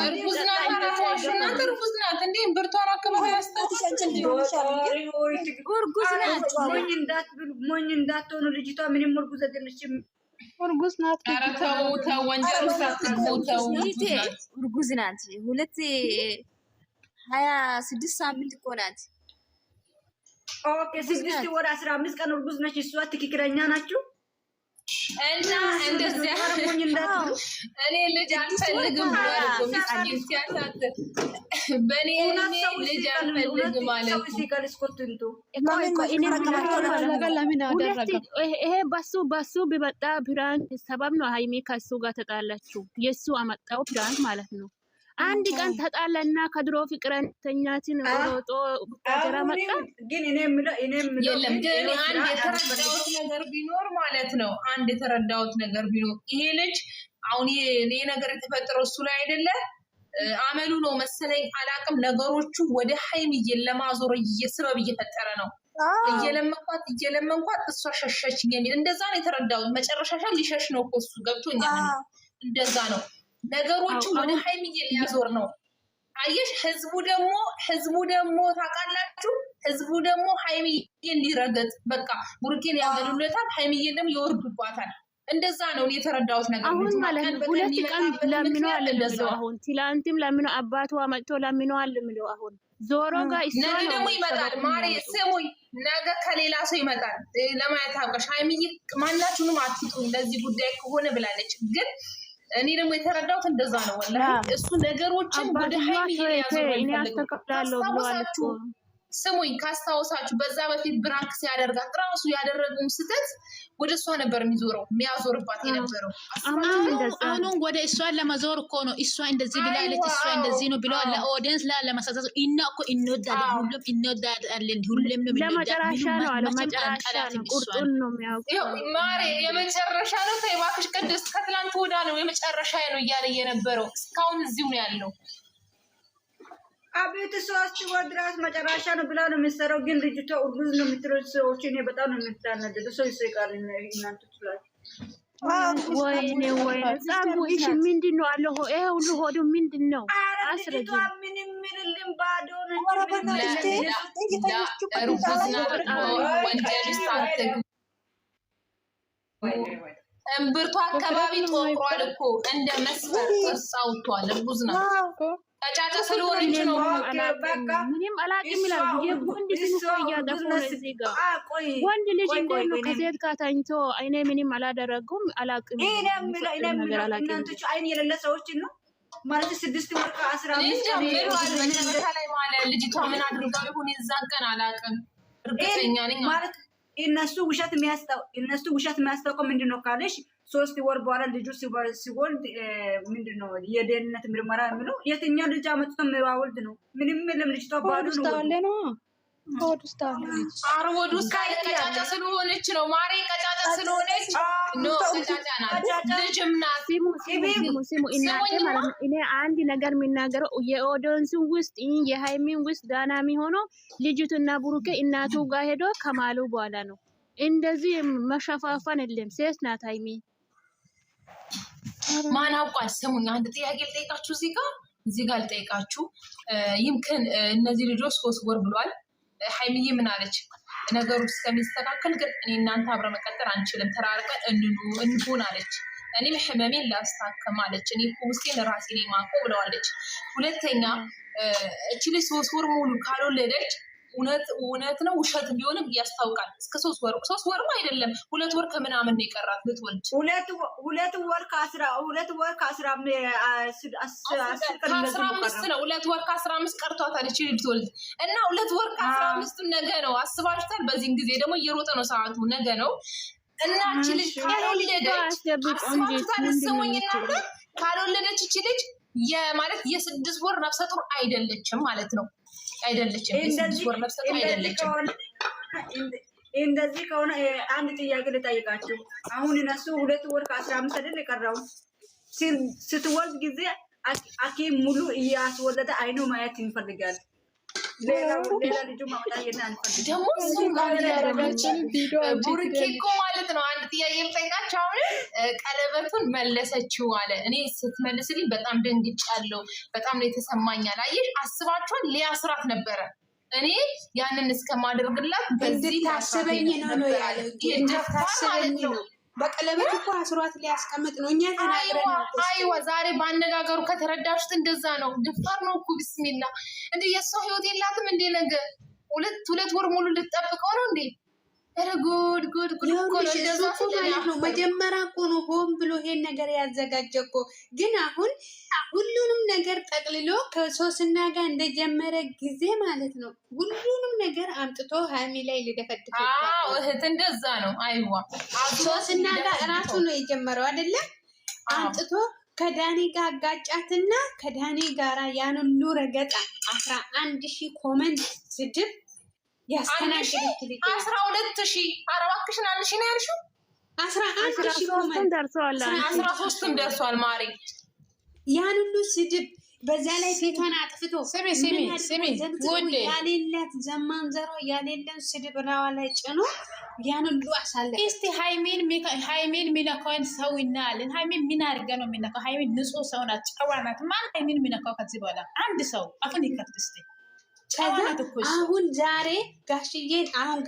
እርጉዝ ናት አላልኳችሁ? እናንተ እርጉዝ ናት እንዴ? ብርቷን አካባቢ ያስታውቃችሁ እንዴ? እርጉዝ ናት። ሞኝ እንዳትሆኑ ልጅቷ ምንም እርጉዝ አይደለችም። እርጉዝ ናት። ኧረ ተው ተው፣ ወንጀል ውስጥ አትግቡ ተው። እርጉዝ ናት። 26 ሳምንት እኮ ናት። ኦኬ 6 ወር 15 ቀን እርጉዝ ነች። እሷ ትክክለኛ ናችሁ እና እንደዚያ እኔ ልጅ አልፈልግም ማለት ነው። ምስኪን ሲያሳዝን በእኔ ልጅ አልፈልግም ማለት ነው። ይሄ በሱ ቢመጣ ፕራንክ ሰበብ ነው። ሀይሚ ከሱ ጋር ተጣላችሁ። የሱ አመጣው ፕራንክ ማለት ነው። አንድ ቀን ተጣላና ከድሮ ፍቅረኛችን ሮጦ ተጀራ መጣ። ግን እኔ የምለው የለም ግን አንድ የተረዳሁት ነገር ቢኖር ማለት ነው። አንድ የተረዳሁት ነገር ቢኖር ይሄ ልጅ አሁን ይሄ ነገር የተፈጠረው እሱ ላይ አይደለ? አመሉ ነው መሰለኝ አላቅም። ነገሮቹ ወደ ሀይሚዬን ለማዞር ሰበብ እየፈጠረ ነው። እየለመንኳት እሷ ሸሸችኝ የሚል እንደዛ ነው የተረዳሁት። መጨረሻሻ ሊሸሽ ነው እኮ እሱ ገብቶኛል። እንደዛ ነው ነገሮቹ ወደ ሀይሚዬ ሊያዞር ነው። አየሽ ህዝቡ ደግሞ ታውቃላችሁ፣ ህዝቡ ደግሞ ሀይሚዬን ሊረገጥ በቃ ቡርኬን ያገሉለታል፣ ሀይሚዬን ደግሞ ይወርዱባታል። እንደዛ ነው የተረዳሁት ነገር። አሁን ማለት ነው 2 ቀን ለምነው አለምነው። አሁን ትላንትም ለምነው አባቷ መጥቶ ለምነው አለምነው። አሁን ዞሮ ጋር ነገ ደግሞ ይመጣል። ማሬ ስሙኝ፣ ነገ ከሌላ ሰው ይመጣል ለማየት አውቀሽ። ሀይሚዬ ማናችሁንም አትጡ ለዚህ ጉዳይ ከሆነ ብላለች ግን እኔ ደግሞ የተረዳሁት እንደዛ ነው። ወላሂ እሱ ነገሮችን ወደ ሀይሚ ያዞራሉ። ስሙኝ ካስታወሳችሁ በዛ በፊት ብራንክ ሲያደርጋት ራሱ ያደረገው ስተት ወደ እሷ ነበር የሚያዞርባት የነበረው። አሁን ወደ እሷን ለመዞር እኮ ነው። እሷ እንደዚህ ብላለች፣ እሷ እንደዚህ ነው ብለዋል። ለኦዲየንስ ለማሳሰብ እና እኮ እንወዳለን፣ ሁሉም እንወዳለን፣ ሁሉም ነው ለመጨረሻ ነው አለ። መጨረሻ ነው ቁርጡን ነው የሚያውቀው። ማሬ የመጨረሻ ነው። ተይ እባክሽ ቅድስት፣ ከትላንት ወዳ ነው የመጨረሻ ነው እያለ የነበረው። እስካሁን እዚሁ ነው ያለው። አቤት 3 ወር ድረስ መጨረሻ ነው ብላ ነው የሚሰራው። ግን ልጅቷ እርጉዝ ነው የምትለው ሰዎች እኔ በጣም ነው የምታናደደው። ሰው ይሰቃል እናንተ ትላላችሁ። ወይኔ ጻሙሽ ምንድነው አለው? ይሄ ሁሉ ሆዱ ምንድነው? አስረጅ ምንም ምንልም ባዶ ነው። እምብርቷ አካባቢ ጦሯል እኮ እንደ መስፈር ቅርጽ አውጥቷል። እርጉዝ ነው። ቀጫጫ ስለሆነች ነው። ምንም አላቅም ይላል። የወንድ ልጅ ነው ያደረገው እዚህ ጋር ወንድ ልጅ እንደሆነ ከሴት ጋር ታኝቶ አይኔ ምንም አላደረገውም። አላቅም እኔ ነገር አላቅም። እናንተ አይን የሌለ ሰዎች ነው ማለት 6 ወር ከ15 ቀን ላይ ማለት ልጅቷ ምን አድርጋው ይሁን የዛን ቀን አላቅም። እርግጠኛ ነኝ ማለት እነሱ ውሸት የሚያስታውቀው ምንድነው ካለሽ 3 ወር በኋላ ልጁ ሲወልድ ምንድነው የደህንነት ምርመራ የሚለው የትኛው ልጅ አመጥቶ የሚያወልድ ነው? ምንም የለም። ልጅቷ ባዶ ነው። አርወዱ ቀጫጫ ስለሆነች ነው ማሬ። ቀጫጫ ስለሆነች ነው። ቀጫጫ ናት፣ ልጅም ናት። ሲሙ እናቴ ማለት ነው። እኔ አንድ ነገር የሚናገረው የኦዲየንስን ውስጥ የሃይሚን ውስጥ ዳናሚ ሆኖ ልጅቱና ብሩኬ እናቱ ጋር ሄዶ ከማሉ በኋላ ነው። እንደዚህ መሸፋፋን የለም። ሴት ናት ሃይሚ። ማን አውቋል? ስሙኝ አንድ ጥያቄ ልጠይቃችሁ። እዚህ ጋር ልጠይቃችሁ። ይምክን እነዚህ ልጆች 3 ወር ብሏል። ሀይሚዬ ምን አለች? ነገሩ እስከሚስተካከል ግን እኔ እናንተ አብረን መቀጠል አንችልም፣ ተራርቀን እንሁን አለች። እኔም ህመሜን ላስታከም አለች። እኔ እኮ ውስጤን ራሴ ላይ ማቆ ብለዋለች። ሁለተኛ እቺ ልጅ 3 ወር ሙሉ ካልወለደች እውነት ነው ውሸት ቢሆንም ያስታውቃል። እስከ 3 ወርም አይደለም 2 ወር ከምናምን ነው የቀራት ልትወልድ። 2 ወር ከ15 ነው። 2 ወር ከ15 ቀርቷታል እቺ ልትወልድ እና 2 ወር ከ15 ነገ ነው። አስባችሁታል? በዚህን ጊዜ ደግሞ እየሮጠ ነው ሰዓቱ፣ ነገ ነው እና እቺ ልጅ ካልወለደች ካልወለደች እቺ ልጅ ማለት የ6 ወር ነፍሰ ጡር አይደለችም ማለት ነው። አይደለችም። እንደዚህ ከሆነ አንድ ጥያቄ ልጠይቃችሁ። አሁን እነሱ 2 ወር ከ15 አይደል የቀረው? ስትወልድ ጊዜ ሐኪም ሙሉ እያስወለደ አይኑ ማየት ይፈልጋል። ሌላ ልጁ ማውጣት ደግሞ ቡርኬ እኮ ማለት ነው። አንድ ጥያቄ ልጠይቃቸው። አሁን ቀለበቱን መለሰችው አለ። እኔ ስትመልስልኝ በጣም ደንግጫለሁ። በጣም ነው የተሰማኛል። አየሽ አስባችኋል? ሊያስራት ነበረ። እኔ ያንን እስከማደርግላት በዚህ ታስበኝ ነው ያለው። ታስበኝ ነው በቀለበት እኮ አስሯት ሊያስቀምጥ ነው። እኛ ተናግረን አይዋ ዛሬ ባነጋገሩ ከተረዳችሁት እንደዛ ነው። ድፋር ነው እኮ ቢስሚላ። እንዴ የሷ ህይወት የላትም እንዴ? ነገ ሁለት ወር ሙሉ ልትጠብቀው ነው እንዴ? ኧረ ጉድ ጉድ ጉድ እኮ ነው። መጀመሪያ እኮ ነው ሆን ብሎ ይሄን ነገር ያዘጋጀ እኮ። ግን አሁን ሁሉንም ነገር ጠቅልሎ ከሶስና ጋር እንደጀመረ ጊዜ ማለት ነው ሁሉንም ነገር አምጥቶ ሀይሚ ላይ ሊደፈድፍ። አዎ እህት እንደዛ ነው። አይዋ ሶስና ጋር እራሱ ነው የጀመረው አይደለም? አምጥቶ ከዳኒ ጋር አጋጫትና ከዳኒ ጋራ ያን ሁሉ ረገጣ 11,000 ኮመንት ስድብ ያስተናግድክ ልጅ 12,000 አረባክሽን አንሺ ነው ያልሽው? 11,000 ኮመንት ደርሷል። 13ም ደርሷል ማሪ። ያን ሁሉ ስድብ በዛ ላይ ፌቷን አጥፍቶ ስሚ ወደ ያሌላት ዘማን ዘሮ ያሌለን ስድብ ራዋ ላይ ጭኖ ያን ሁሉ አሳለፈ። እስቲ ሃይሚን ሚነካውን ሰው እናያለን። ሃይሚን ምን አድርገ ነው የሚነካው? ሃይሚን ንጹህ ሰው ናት፣ ጨዋ ናት። ማን ሃይሚን ሚነካው? ከዚህ በኋላ አንድ ሰው አፉን ይከፍት እስቲ። አሁን ዛሬ ጋሽዬን አሁን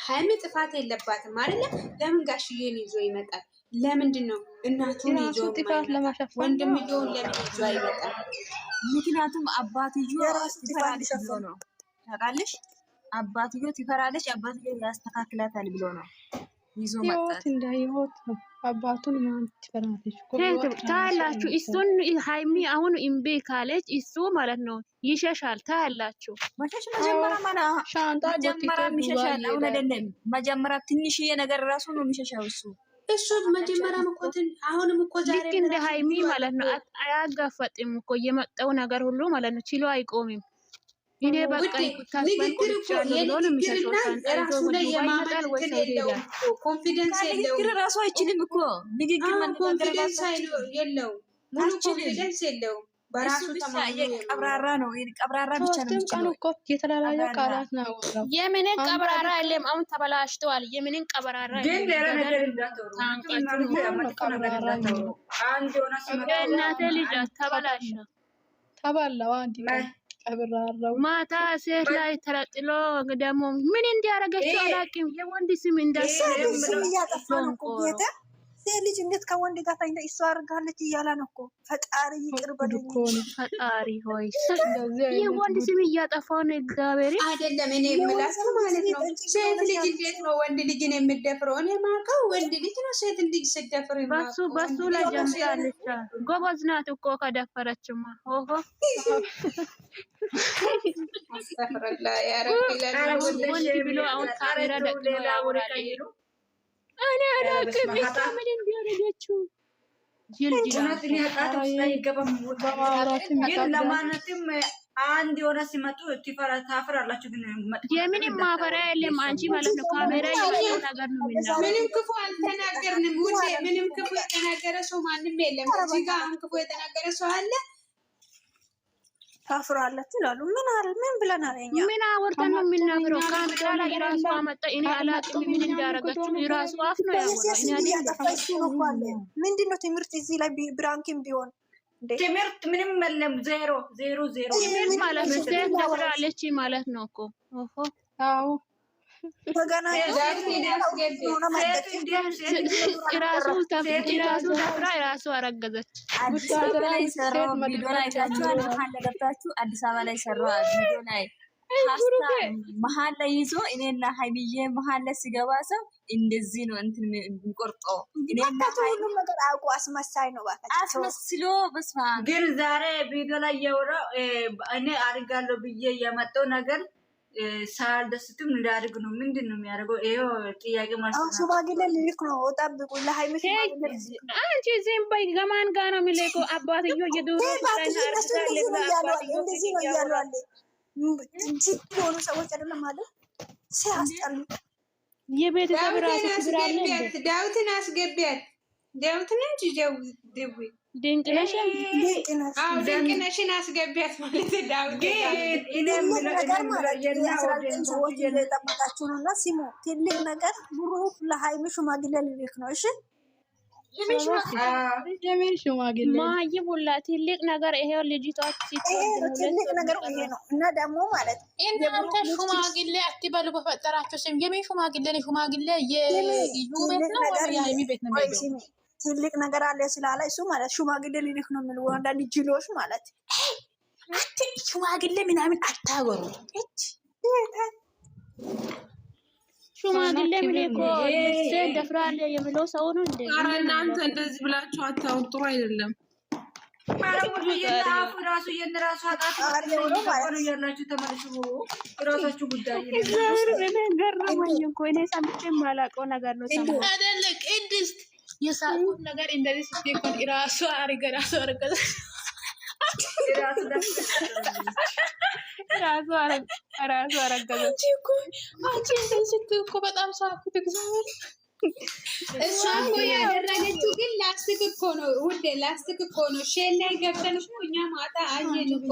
ሃይሚ ጥፋት የለባትም አይደለ? ለምን ጋሽዬን ይዞ ይመጣል? ለምንድን ነው እናቱን ይዞ ወንድምየውን ለምን ይዞ ይመጣል? ምክንያቱም አባትዮ ትፈራለች ብሎ ነው። ታውቃለች፣ አባትዮ ትፈራለች፣ አባትዮ ያስተካክላታል ብሎ ነው ይዞ መጣ። እንዳይወት ነው አባቱን ማን ትፈራለች? ታያላችሁ። እሱን ሃይሚ አሁን እምቢ ካለች እሱ ማለት ነው ይሸሻል። ታያላችሁ። መጀመሪያ ማና ሻንጣ መጀመሪያ የሚሸሻል። አሁን አይደለም መጀመሪያ ትንሽዬ ነገር ራሱ ነው የሚሸሻው እሱ መጀመሪያ መቆትን አሁንም እኮ ዛሬ ልክ እንደ ሃይሚ ማለት ነው አያጋፈጥም እኮ የመጣው ነገር ሁሉ ማለት ነው ችሎ አይቆምም። እኔ በቃ ንግግር እኮ የንግግርና ራሱ ላይ የማመን ኮንፊደንስ የለውም። ራሱ አይችልም እኮ ንግግር ኮንፊደንስ የለው ሙሉ ኮንፊደንስ የለውም። በራሱ ቀብራራ ነው። ቀብራራ ብቻ ነው የሚችለው እኮ የተላላየ ቃላት ነው። የምንን ቀብራራ የለም። አሁን ተበላሽተዋል። የምንን ቀብራራ ግን ሌላ ነገር እንዳትወሩ እናቴ ልጅ ተበላሽ ተባላው አንድ ቀብራራው ማታ ሴት ላይ ተለጥሎ ደግሞ ምን እንዲያረገችው አላውቅም። የወንድ ስም ሴት ልጅ እንዴት ከወንድ ጋር ታይታ እሷ አድርጋለች እያለ ነው እኮ። ፈጣሪ ይቅር በሉኝ። ፈጣሪ ሆይ የወንድ ስም እያጠፋው ነው። እግዚአብሔር አይደለም እኔ የምላችሁ ማለት ነው። ሴት ልጅ እንዴት ነው ወንድ ልጅን የምትደፍረው? እኔ ማውቀው ወንድ ልጅ ነው ሴት ልጅ ስትደፍር በሱ ላይ ጀምራለች። ጎበዝ ናት እኮ ከደፈረችማ። ኦሆ አስተፍረላ ያረብ ወንድ ብሎ አሁን ካሜራ ደቅኖ ያወራል። እኔ አላውቅም ምን እንዲያደርገችው ለማለትም አንድ የሆነ ሲመጡ ታፍራላችሁ። ግን የምንም ማፈሪያ የለም። አንቺ ማለት ነው ካሜራ ያለው ነገር ነው የሚናገረው። ምንም ክፉ አልተናገርንም። ውዴ ምንም ክፉ የተናገረ ሰው ማንም የለም። እዚህ ጋር አሁን ክፉ የተናገረ ሰው አለ? ታፍራላችሁ ይላሉ። ምን ብለናል? እኛ ምን አወርተን ነው የምናገረው? ካሜራ ላይ ራሱ አመጣ። እኔ አላውቅም ምን እንዳደረገችው። የራሱ አፍ ነው ያወራው። ምንድነው ትምህርት እዚህ ላይ ብራንኪም ቢሆን ትምህርት ምንም የለም። ዜሮ ትምህርት ማለት ነው ሴት ተብላለች ማለት ነው እኮ። ኦሆ አዎ ራሱ ተፍራ ራሱ አረገዘች። አዲስ አበባ ላይ ሰራው ቪዲዮ ላይ ገብታችሁ አዲስ አበባ ላይ ሰራው ቪዲዮ ላይ ፓስታ መሀል ላይ ይዞ እኔና ሃይሚዬ መሀል ላይ ሲገባ ሰው እንደዚህ ነው እንትን የሚቆርጠው። እኔና ሃይሚ ነገር አውቆ አስመሳይ ነው ባካችሁ አስመስሎ በስማ ግን ዛሬ ቪዲዮ ላይ የወራው እኔ አድርጋለሁ ብዬ የመጣው ነገር ሳልደስትም እንዳድርግ ነው። ምንድን ነው የሚያደርገው? ይሄው ጥያቄ ማለት ነው። ሽማግሌ ልልክ ነው። ጠብቁ። ለሃይሚ አንቺ ዝም በይ። ገማን ጋር ነው የሚለቀው። አባትዮ የዱሮ እንደዚህ ነው እያሉ አለ እንጂ የሆኑ ሰዎች አይደለም ማለት ሲያስጠሉ የቤተሰብ ራሱ ችግር አለ። ዳዊትን አስገቢያት። ዳዊትን እንጂ ደዊ ድንቅነሽን አስገቢያት ማለት ዳውድ ሰዎች እየጠበቃችሁ ነው። እና ሲሙ ትልቅ ነገር ብሩክ ለሃይሚ ሽማግሌ ልልክ ነው። እሺ የምን ሽማግሌ ማይቡላ ትልቅ ነገር ይሄው ልጅቷ ትልቅ ነገር ይሄ ነው። እና ደግሞ ማለት እናንተ ሽማግሌ አትበሉ በፈጠራችሁ ስም። የምን ሽማግሌ ነው? ሽማግሌ የዩ ቤት ነው ወይ የሃይሚ ቤት ነው? ትልቅ ነገር አለ ስላለ እሱ ማለት ሽማግሌ ልልክ ነው የሚሉ አንዳንድ ጅሎች ማለት ሽማግሌ ምናምን አታወሩ። ሽማግሌ ምን እኮ ደፍራለ የሚለው ሰው ነው እንዴ? ኧረ እናንተ እንደዚህ ብላችሁ አታውሩ፣ ጥሩ አይደለም። ራሱ የነራሱ አጣት ያላችሁ ተመልሱ። ራሳችሁ ጉዳይ ገረመኝ እኮ እኔ ሰምቼ የማላውቀው ነገር ነው። አይደለ ቅድስት የሳቁት ነገር እንደዚህ ስትቆን ራሱ አረገዘች እኮ አንቺ እንደዚህ እኮ በጣም ሳቁት። እግዚአብሔር እሷ እኮ ያደረገችው ግን ላስቲክ እኮ ነው ውዴ፣ ላስቲክ እኮ ነው። ሼል ላይ ገብተን እኮ እኛ ማታ አየን እኮ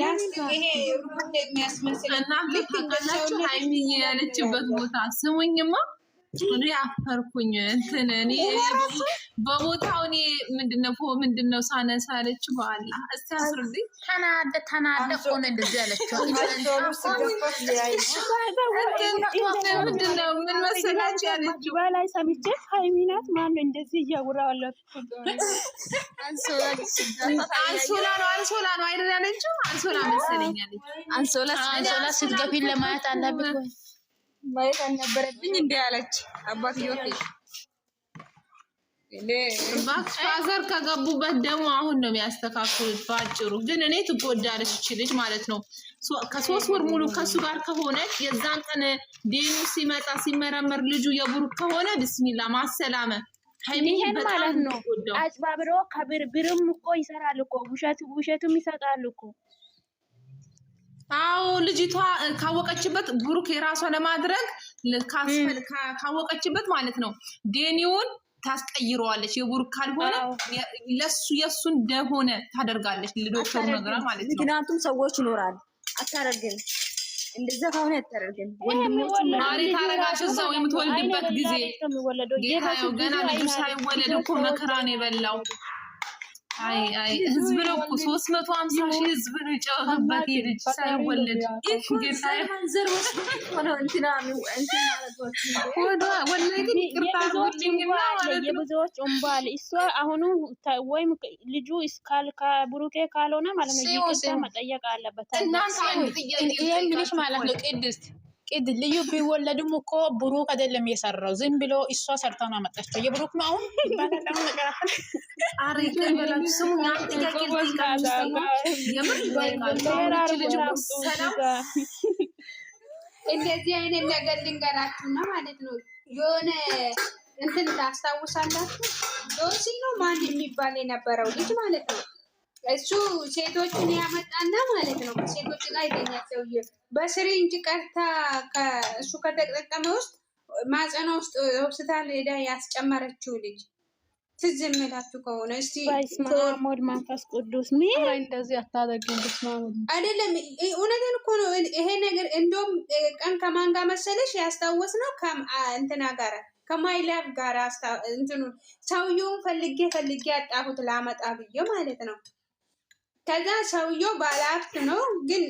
ላስቲክ ይሄ ሩድ የሚያስመስል እና ልክ እንደላችሁ ሃይሚ ያለችበት ቦታ ስሙኝማ እኔ አፈርኩኝ። እንትን እኔ በቦታው እኔ ምንድነው ሳነሳለች በኋላ እስቲ አስርልኝ። ተናደ ሆነ እንደዚህ ያለችው ምንድነው ምን መሰላችሁ ያለችው በላይ ሰምቼ ሃይሚናት ማነው እንደዚህ እያወራዋለሁ። አንሶላ ነው አይደል ያለችው? አንሶላ መሰለኝ ያለችው። አንሶላ ስትገፊ ለማየት አለብኝ ወይ ማየት አልነበረብኝ እንዴ አለች አባትየው። ፋዘር ከገቡበት ደግሞ አሁን ነው የሚያስተካክሉት። ባጭሩ ግን እኔ ትጎዳለች እቺ ልጅ ማለት ነው። ከ3 ወር ሙሉ ከሱ ጋር ከሆነች የዛን ቀን ዴኑ ሲመጣ ሲመረመር ልጁ የብሩክ ከሆነ ቢስሚላ ማሰላመ ይሄን ማለት ነው። አጭባብሮ ከብርም እኮ ይሰራል እኮ ውሸቱም ይሰጣል እኮ። አዎ ልጅቷ ካወቀችበት ብሩክ የራሷ ለማድረግ ካወቀችበት ማለት ነው ዴኒውን ታስቀይረዋለች። የብሩክ ካልሆነ ለሱ የሱ እንደሆነ ታደርጋለች። ለዶክተሩ ነገር ማለት ነው። ምክንያቱም ሰዎች ይኖራል። አታደርግም እንደዛ ከሆነ አታደርግም። ወንድሞች ማሪ ታረጋሽ እዛው የምትወልድበት ጊዜ ጌታዬው ገና ልጁ ሳይወለድ እኮ መከራ ነው የበላው። አይ ህዝብ ነው እኮ 350 ሺህ ህዝብ ነው የጨዋበት ልጅ ሳይወለድ ጌታዬ መንዘር ወስዶ ነው እንትና ወላሂ ግን ይቅርታ አድርጉልኝና ማለት ነው የብዙዎች ኡምባል እሷ አሁኑ ወይም ልጁ እስካል ከብሩኬ ካልሆነ ማለት ነው ይቅርታ መጠየቅ አለበት። እናንተ አንድ ጥያቄ ምንሽ ማለት ነው ቅድስት ልዩ ቢወለድም እኮ ብሩክ አይደለም የሰራው፣ ዝም ብሎ እሷ ሰርታ ነው አመጣችው። የብሩክ ነው አሁን ባላው ነገር አሪ ከበላው ስሙ አንድ ጥያቄ እንደዚህ አይነት ነገር ልንገራችሁና ማለት ነው የሆነ እንትን ታስታውሳላችሁ? ዶሲ ነው ማን የሚባል የነበረው ልጅ ማለት ነው። እሱ ሴቶችን ያመጣና ማለት ነው ሴቶች ጋር ይተኛል ሰውዬ። በስሪንጅ ቀርታ እሱ ከተጠቀመ ውስጥ ማጸና ውስጥ ሆስፒታል ሄዳ ያስጨመረችው ልጅ ትዝ የሚላችሁ ከሆነ እስቲ ማሞድ መንፈስ ቅዱስ ምን እንደዚህ አታደርግም። አይደለም እውነትን እኮ ነው ይሄ ነገር። እንደውም ቀን ከማን ጋር መሰለሽ ያስታወስ ነው እንትና ጋር ከማይላፍ ጋር እንትኑ ሰውየውን ፈልጌ ያጣሁት ላመጣ ብዬ ማለት ነው። ከዛ ሰውየው ባለሀብት ነው፣ ግን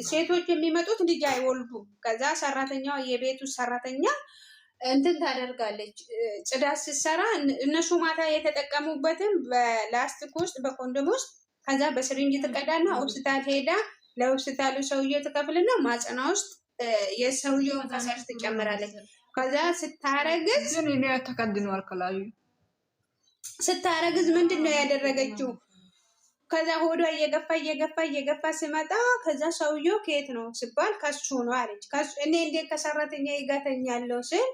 ሴቶች የሚመጡት ልጅ አይወልዱም። ከዛ ሰራተኛዋ የቤቱ ሰራተኛ እንትን ታደርጋለች፣ ጽዳት ስትሰራ እነሱ ማታ የተጠቀሙበትን በላስቲክ ውስጥ በኮንዶም ውስጥ ከዛ በስሪንጅ ትቀዳና ሆስፒታል ሄዳ ለሆስፒታሉ ሰውየው ትከፍልና ማጸና ውስጥ የሰውየውን ፈሳሽ ትጨምራለች። ከዛ ስታረግዝ ተቀድኗል። ከላዩ ስታረግዝ ምንድን ነው ያደረገችው? ከዛ ሆዷ እየገፋ ሲመጣ ከዛ ሰውየው ከየት ነው ሲባል ከሱ ነው አለች። እኔ እንዴት ከሰራተኛ ይጋተኛለሁ ስል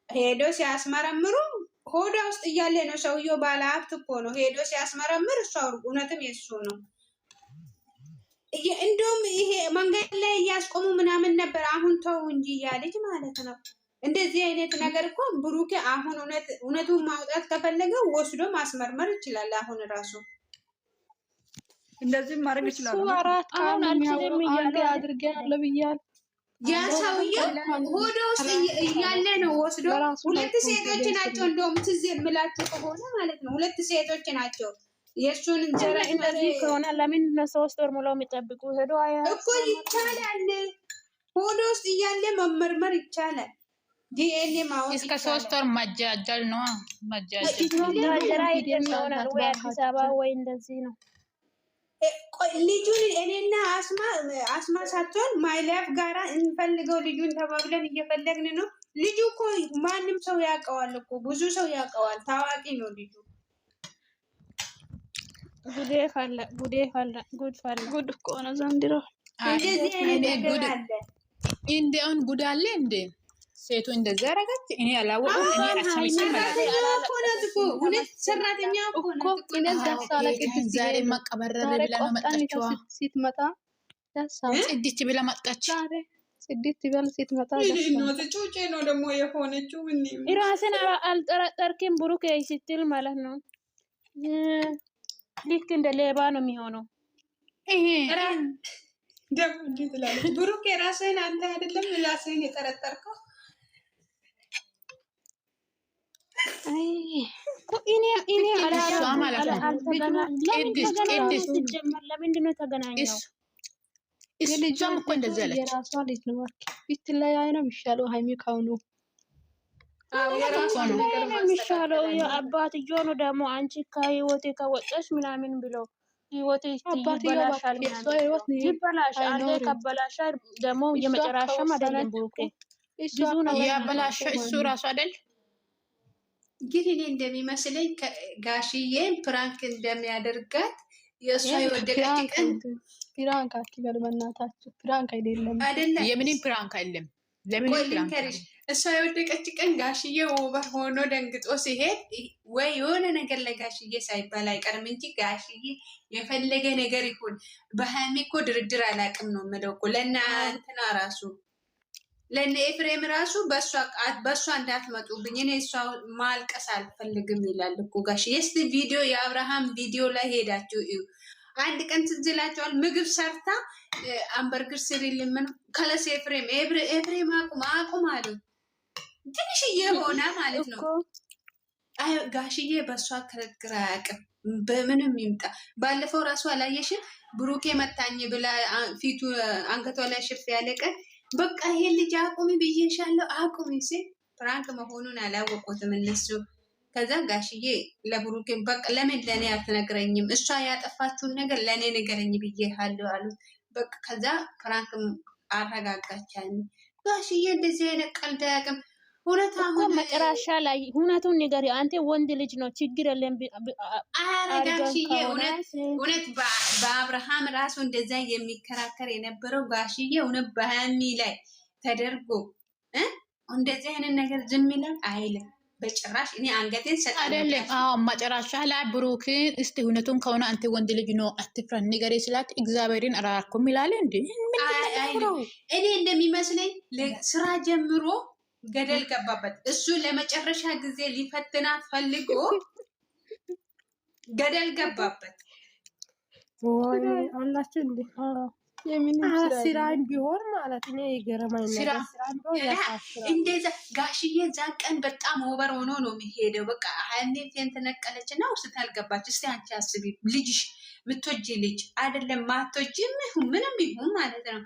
ሄዶ ሲያስመረምሩ ሆዷ ውስጥ እያለ ነው። ሰውየው ባለሀብት እኮ ነው። ሄዶ ሲያስመረምር እሷ እውነትም የሱ ነው። እንደውም ይሄ መንገድ ላይ እያስቆሙ ምናምን ነበር። አሁን ተው እንጂ እያለች ማለት ነው። እንደዚህ አይነት ነገር እኮ ብሩኬ አሁን እውነቱን ማውጣት ከፈለገ ወስዶ ማስመርመር ይችላል። አሁን ራሱ እንደዚህ ማድረግ ይችላል። እሱ አራት አሁን አልችልም እያለ አድርጌያለሁ ብያለሁ። ያ ሰውዬው ሆዶ ውስጥ እያለ ነው ወስዶ ሁለት ሴቶች ናቸው። እንደውም ትዝ የምላችሁ ከሆነ ማለት ነው ሁለት ሴቶች ናቸው። የእሱን እንጀራ እንደዚህ ከሆነ ለምን ለሶስት ወር ሙሉ የሚጠብቁ ሄዶ እኮ ይቻላል። ሆዶ ውስጥ እያለ መመርመር ይቻላል። ዲኤንኤ ማወቅ እስከ 3 ወር መጃጃል ነው መጃጃል ጀራ ይሆናል ወይ አዲስ አበባ ወይ እንደዚህ ነው። ልጁን እኔና አስማ ሳትሆን ማይላፍ ጋራ እንፈልገው ልጁን ተባብለን እየፈለግን ነው። ልጁ እኮ ማንም ሰው ያውቀዋል እኮ ብዙ ሰው ያውቀዋል። ታዋቂ ነው ልጁ። ጉድ ፈላ ጉድ እኮ ነው ዘንድሮ። እንደዚህ አይነት ነገር አለ። እንደውን ጉድ አለ እንዴ? ሴቱ እንደዛ አረጋች። እኔ አላወቅም። እኔ አስመስል ማለት ነው። ሁለት ሰራተኛ እኮ ነው። ዛሬ መቀበረር ብላ ነው መጣችው። ስትመጣ ጽድት ብላ መጣች። ጽድት ብላ ስትመጣ ነው ጩጬ ነው ደግሞ የሆነችው። ምን ራስን አልጠረጠርክም ብሩክ ስትል ማለት ነው። ልክ እንደ ሌባ ነው የሚሆነው። ደግሞ እንዴት ትላለች ብሩክ? የራስህን አንተ አይደለም ራስህን የጠረጠርከው። ለምንድን ነው የተገናኘው? እሷም እኮ እንደዚህ አለች። የራሷ ልጅ ነው። ብትለያይ ነው የሚሻለው። ሀይሚ ካሁኑ የሚሻለው አባትዮ ነው ደግሞ አንቺ ከህይወቴ ከወጣሽ ምናምን ብሎ ህይወቴ ይበላሻል ይበላሻል። አንዴ ከበላሻ ደግሞ የመጨረሻም አይደለም ብሩኬ ብዙ ነው ያበላሻ እሱ ራሱ አይደል። ግን እኔ እንደሚመስለኝ ጋሽዬን ፕራንክ እንደሚያደርጋት የእሷ የወደቀች ቀን ፕራንክ አትበል በእናታችሁ። ፕራንክ አይደለም አይደለም። የምንም ፕራንክ አይደለም። ለምን ፕራንክ እሷ የወደቀች ቀን ጋሽዬ ኦቨር ሆኖ ደንግጦ ሲሄድ ወይ የሆነ ነገር ለጋሽዬ ሳይባል አይቀርም እንጂ ጋሽዬ የፈለገ ነገር ይሁን በሀይሚ እኮ ድርድር አላውቅም ነው የምለው እኮ ለእናንትና ራሱ ለእነ ኤፍሬም ራሱ በእሷ እንዳትመጡብኝ እኔ እሷ ማልቀስ አልፈልግም ይላል እኮ ጋሽዬ። እስቲ ቪዲዮ የአብርሃም ቪዲዮ ላይ ሄዳችሁ እዩ። አንድ ቀን ትዝ ይላችኋል። ምግብ ሰርታ አምበርግር ስሪልኝ ምን ከለስ ኤፍሬም አቁም አሉ። ትንሽዬ ሆና ማለት ነው። አይ ጋሽዬ በእሷ ክርክር አያውቅም በምንም ይምጣ። ባለፈው ራሱ አላየሽም? ብሩኬ መታኝ ብላ ፊቱ አንገቷ ላይ ሽፍ ያለ ቀን በቃ ይሄ ልጅ አቁሚ ብዬሻለሁ አቁሚ ሲል ፕራንክ መሆኑን አላወቁትም እነሱ። ከዛ ጋሽዬ ለብሩኬ በቃ ለምን ለእኔ አትነግረኝም? እሷ ያጠፋችውን ነገር ለእኔ ንገረኝ ብዬሃለሁ አሉት። በቃ ከዛ ፕራንክ አረጋጋቻኝ። ጋሽዬ እንደዚህ አይነት ቀልድ አያውቅም። እኮ መጨረሻ ላይ እውነቱን ንገሪ አንተ ወንድ ልጅ ነው ችግር የለም። ጋሽዬ እውነት በአብርሃም ራሱ እንደዛ የሚከራከር የነበረው ጋሽዬ እውነት በሀሚ ላይ ተደርጎ እንደዚህ አይነት ነገር ዝም ይላል አይልም በጭራሽ። እኔ አንገቴን ሰጥ አይደለም። አዎ መጨረሻ ላይ ብሩክ እስቲ እውነቱን ከሆነ አንተ ወንድ ልጅ ነው አትፍራ ንገሪ ስላት እግዚአብሔርን አራርኩም ይላል እንዴ? እኔ እንደሚመስለኝ ስራ ጀምሮ ገደል ገባበት። እሱ ለመጨረሻ ጊዜ ሊፈትናት ፈልጎ ገደል ገባበት። ወይ አላችሁ እንዴ? ስራን ቢሆን ማለት ነው የገረመኝ ነገር ስራን ቢሆን ያሳፍራል። እንደዛ ጋሽዬ ዛን ቀን በጣም ኦቨር ሆኖ ነው የሚሄደው። በቃ ሀኒን ተነቀለች እና ሆስፒታል ገባች። እስቲ አንቺ አስቢ ልጅሽ ምትወጂ ልጅ አይደለም ማትወጂ ምንም ይሁን ማለት ነው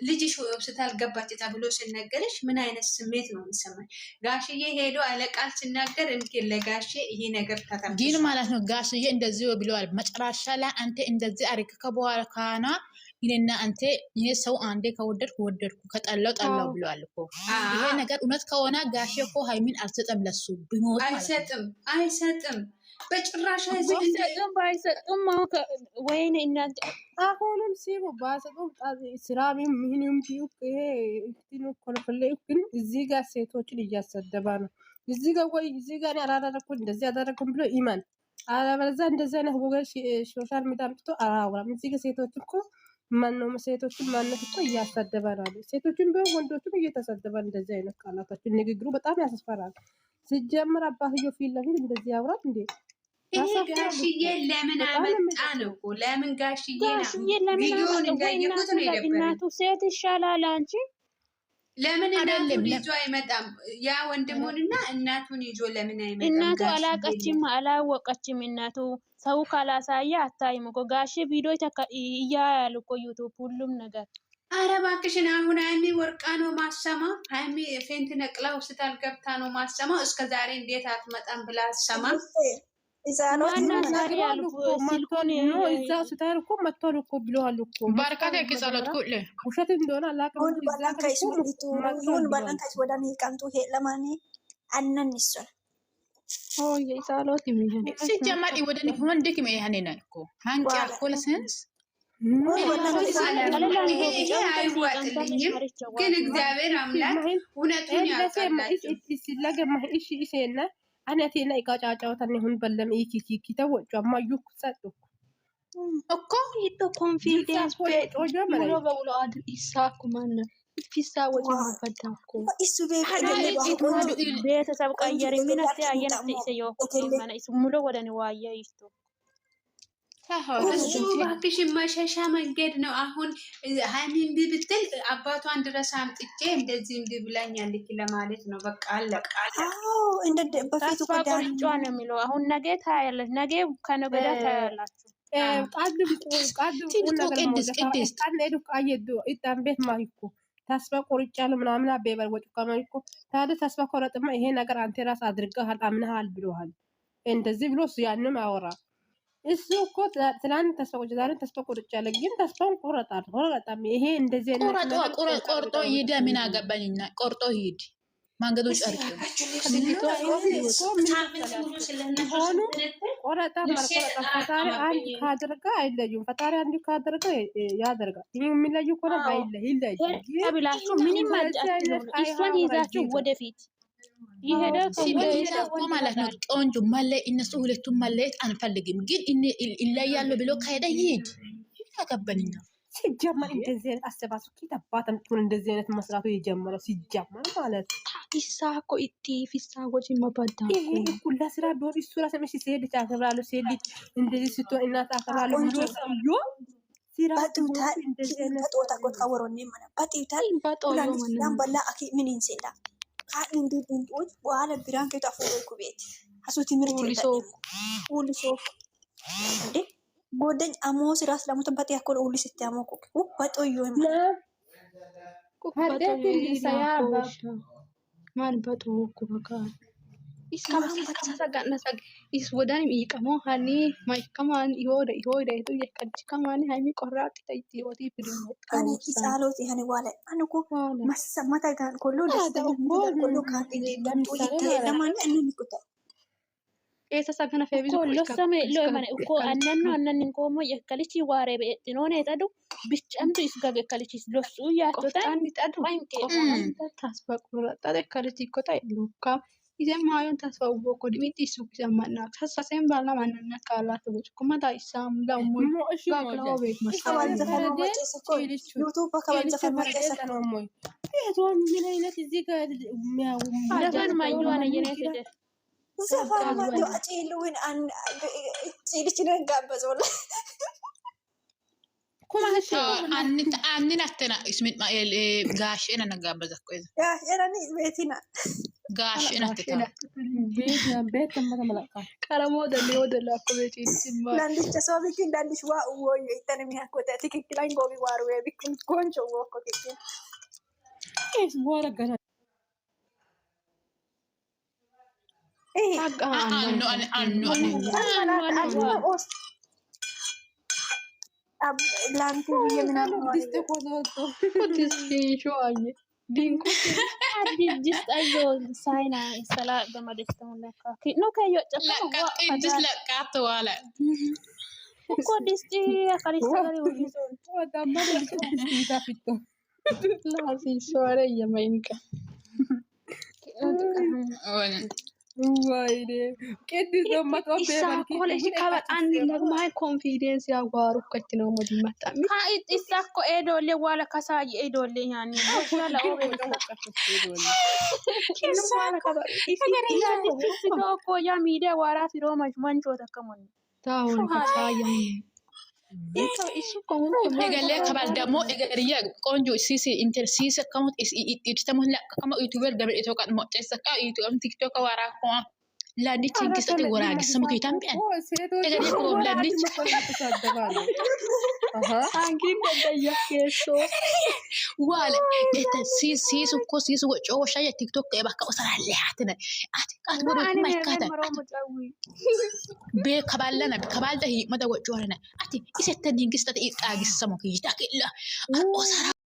ልጅሽ ሆስፒታል ገባች ተብሎ ሲነገርሽ ምን አይነት ስሜት ነው የሚሰማኝ? ጋሽዬ ሄዶ አለቃል ሲናገር እንግዲህ ለጋሼ ይሄ ነገር ተተምቶ ግን ማለት ነው ጋሽዬ እንደዚህ ብለዋል። መጨረሻ ላይ አንተ እንደዚህ አሪክ ከበኋላ ካና ይሄና አንተ ይሄ ሰው አንዴ ከወደድኩ ወደድኩ ከጠላው ጠላው ብለዋል እኮ። ይሄ ነገር እውነት ከሆነ ጋሼ እኮ ሃይሚን አልሰጠም ለሱ ቢሞት አይሰጥም በጭራሽ አይሰጥም። ባይሰጥም ወይኔ እናንተ አሁንም ሲሙ ባሰጡም ስራ ምንም ቢውቅ ይሄ እንትኑ ኮልኮሌ ግን እዚህ ጋር ሴቶችን እያሰደባ ነው። እዚህ ጋር ወይ እዚህ ጋር አላደረኩ እንደዚህ አደረኩም ብሎ ይመን አለበለዚያ እንደዚህ አይነት ወገን ሶሻል ሚዲያ አምጥቶ አላወራም። እዚህ ጋር ሴቶች እኮ ማነው ሴቶችን ማነት እኮ እያሳደበናል። ሴቶችን ቢሆን ወንዶችም እየተሰደበን እንደዚህ አይነት ቃላቶችን ንግግሩ በጣም ያስፈራል። ሲጀምር አባትየው ፊት ለፊት እንደዚህ ያውራት እንዴ? ይሄ ጋሽዬ ለምን አመጣ ነው እኮ ለምን ጋሽዬ ቪዲዮውን እንዳየሁት ነው የደበረኝ። እናቱ ሴት ይሻላል አንቺ ለምን እናቱን ይዞ አይመጣም? ያ ወንድሙንና እናቱን ይዞ ለምን አይመጣም? እናቱ አላቀችም አላወቀችም። እናቱ ሰው ካላሳየ አታይም እኮ ጋሽ ቪዲዮ እያያሉ እኮ ዩቱብ ሁሉም ነገር። አረ እባክሽን አሁን ሀይሚ ወርቃ ነው ማሰማ። ሀይሚ ፌንት ነቅላ ሆስፒታል ገብታ ነው ማሰማው። እስከ ዛሬ እንዴት አትመጣም ብላ አሰማ። እዛ ስታር እኮ መጥቷል እኮ ብለዋል እኮ ባርካታ ከጸሎት ኩል ውሸት እንደሆነ አላውቅም። ሲጀመር ወደን ወንድክ መያኔና እኮ ሃንቂ አኮለሰንስ ይሄ አይዋጥልኝም። ግን እግዚአብሔር አምላክ እውነቱን ያውቃላችሁ። አነቴና ይቃጫጫውታን ሁን በለም ኢኪኪ ተወጩ አማዩ ሰጡ እኮ ይቶ ኮንፊደንስ በጦጆ ማለት ነው በውሎ አድ ኢሳኩ ማነ ፊሳ ወጪ ማፈዳኩ እሱ ቤተሰብ ቀየር ሚነቴ አየነቴ ይሰየው ማነ እሱ ሙሉ ወደኔ ዋያ ይስቶ እሱ እባክሽ መሸሻ መንገድ ነው። አሁን ሀይሚ እምቢ ብትል አባቷን ድረስ አምጥቼ እንደዚህ እምቢ ብላኛለች ለማለት ነው። በቃ አለቀ። እንደ በፊት ቆርጫ ነው የሚለው። አሁን ነገ ታያለች፣ ነገ ከነገ ወዲያ ታያላችሁ። ተስፋ ቆርጫለሁ ምናምን አቤበር ወጭ ከማይኮ ታዲያ ተስፋ ቆረጥማ ይሄ ነገር አንተ ራስ አድርገሃል አምነሃል ብሎሃል። እንደዚህ ብሎ ያንም አወራ እሱ እኮ ትናንት ተስፋ ቆርጬ ዛሬ ተስፋ ቆርጫለሁ፣ ግን ተስፋውን ቆረጣም። ይሄ እንደዚህ ቆርጦ ሂድ። ምን አገባኝና ቆርጦ ሂድ። መንገዱ ጨርቅ ቆረጣ ፈጣሪ አንድ ካደረገ አይለዩም። ፈጣሪ አንድ ካደረገ ያደርጋል። ይሄ የሚለዩ እኮ ነው። ይለዩ ብላችሁ ምንም እሷን ይዛችሁ ወደፊት ይሄዳል ማለት ነው። ቆንጆ መለይ እነሱ ሁለቱም መለየት አንፈልግም፣ ግን ይለያሉ ብሎ ከሄደ ይሄድ ያገባኝና ሲጀመር እንደዚህ አይነት አሰባሱ ከታባተም ቱን እንደዚህ አይነት መስራቱ የጀመረው ሲጀመር ማለት ኢሳኮ ኢቲ ፊሳ ወጪ ማባዳ ይሄ ሁላ ስራ ቢሆን እሱ ራስ መሽ ሲሄድ ታከብራለሁ ሲሄድ እንደዚህ ስትሆን እናት አከብራለሁ ብሎ ሰውዮ ሲራ እንደዚህ አይነት ጦታ ቆጣ ወሮኔ ማለት ባጢታል ያን በላ አኪ ምን ይንሰላ ካንዱ ድንጦች በኋላ ቢራን ከታፉ ኩቤት አሱቲ ምርት ኡሊሶ እንዴ ጎደኝ አሞስ ራስ ለሙተን ባጢ ያኮል ኡሊስ ተያሞኩ ባጦዮ ሀደት ሊሳያባ ማን ባጦኩ በቃ ኢስካማሳጋናሳግ ኢስ ወዳኒ ይቀሞ ሃኒ ማይከማን ይሆደ ይቶ የከጅ ከማኒ ሃይሚ ቆራጥ ተይቲዮቲ ፍሪሞ አኒ ኢሳሎት ይሄን ዋለ አንኮ ማሰማታ ጋር ኮሎ ደስተው ኮሎ ካቲ ለምጡ ለማን እንንቁታ ኤሰሳገና ፌቢዞ ኮሎሰሜ ለማን እኮ አነን እንቆሞ የከልቺ ዋሬ በእጥኖነ ተዱ ብቻምቱ ይስጋገ ከልቺ ለሱ ያቶታ አንዲጣዱ ባንቄ ታስፋ ቆራጣ ከልቺ ኮታ ሉካ ይዘም ማዮን ተስፋው እኮ ዲሚቲ ሱቅ ዘማና ተሳሰም ባላ ማንና ካላት ወጭ ኩማታ ኢሳም ላሙ ጋግላው ቤት ማስተዋል ዘፈረደ ዩቲዩብ አካባቢ ዘፈመረ ነው ሞይ ይሄን ምን አይነት እዚህ ጋር የሚያው ዘፈን ማዩዋና የነከደ ዘፈን ማዩ አጪሉን እቺ ነጋበዘውላ ኩማሽ አንን አተና እስሚት ማኤል ጋሽና ነጋበዘ እኮ ጋሽና ቤቲና ጋሽና አተና ቤት ተመለካ ቀረሞ ደሊዮ ደላኮ ቤት ይስማ ላንዲች ሰው ቢክ እንዳንዲሽ ዋ ወይ ይተነ ሚያኮተ ትክክለኛ ጎቢ ዋሩ ቢክ ኮንቾ ወኮ ትክክል እስ ወረገና ላንቱ የምናምን ዲስተ ኮዶቶ ዲስቲ ሾአየ ዲንኩ ዲስ አዮ ሳይና ሰላ በማደስተው ለካ ነው ከዮ ጨፋ ለቃት ዋለ እኮ ዲስቲ አካሊ ሰጋሪ ወይዞ ወዳማ ዲስቲ ታፊቶ ላሲ ሶሬ የማይንቀ Wayne. Kedi zomma to be Isa barki. ko le shi ka an nagma confidence ya waru katino modi mata. Ka isa ko edole wala kasaji edole yani. Wala obe. Kisa wala ka ba. Isi ko ya media wara siro mancho takamon. Tawon ka sayan. Ito isu ko mo Egalle kabal damo egariya konjo sisi inter sisi kamot itamo la kama youtuber gabe ito kat mo tesa ka youtube tiktok wara ko la ni tingis ati wara gisamo kitambian egalle ko la ni angin da ya keso. wala eta sisi ko sisi go cho shaya tiktok e bakka usara lehatna ati kat mo ma kata be kaballa na kabalda hi mada go chorana ati isetta dingis ati agisamo kitaki la usara